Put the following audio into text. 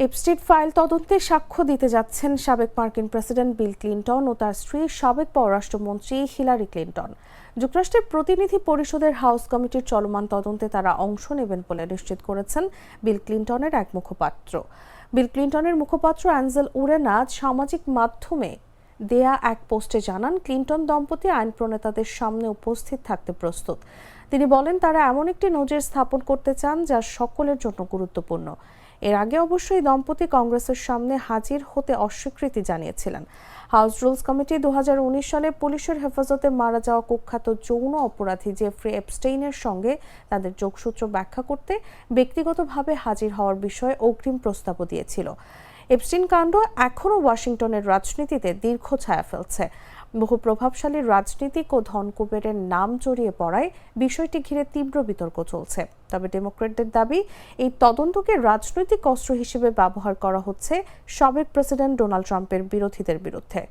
Epstein file তদন্তে সাক্ষ্য দিতে যাচ্ছেন সাবেক মার্কিন প্রেসিডেন্ট বিল ক্লিনটন ও তার স্ত্রী সাবেক পররাষ্ট্রমন্ত্রী হিলারি ক্লিনটন। যুক্তরাষ্ট্রের প্রতিনিধি পরিষদের হাউস কমিটির চলমান তদন্তে তারা অংশ নেবেন বলে নিশ্চিত করেছেন বিল ক্লিনটনের এক মুখপাত্র। বিল ক্লিনটনের মুখপাত্র অ্যাঞ্জেল উরেনাজ সামাজিক মাধ্যমে দেয়া এক পোস্টে জানান, ক্লিনটন দম্পতি আইন প্রণেতাদের সামনে উপস্থিত থাকতে প্রস্তুত। তিনি বলেন, তারা এমন একটি নজির স্থাপন করতে চান যা সকলের জন্য গুরুত্বপূর্ণ। এর আগে অবশ্যই দম্পতি কংগ্রেসের সামনে হাজির হতে অস্বীকৃতি জানিয়েছিলেন। হাউস রুলস কমিটি 2019 সালে পুলিশের হেফাজতে মারা যাওয়া কুখ্যাত যৌন অপরাধী জেফ্রি এপস্টেইনের সঙ্গে তাদের যোগসূত্র ব্যাখ্যা করতে ব্যক্তিগতভাবে হাজির হওয়ার বিষয়ে অগ্রিম প্রস্তাবও দিয়েছিল। এপস্টিন কাণ্ড এখনও ওয়াশিংটনের রাজনীতিতে দীর্ঘ ছায়া ফেলছে। বহু প্রভাবশালী রাজনীতিক ও ধনকুবেরের নাম জড়িয়ে পড়ায় বিষয়টি ঘিরে তীব্র বিতর্ক চলছে। তবে ডেমোক্র্যাটদের দাবি, এই তদন্তকে রাজনৈতিক অস্ত্র হিসেবে ব্যবহার করা হচ্ছে সাবেক প্রেসিডেন্ট ডোনাল্ড ট্রাম্পের বিরোধীদের বিরুদ্ধে।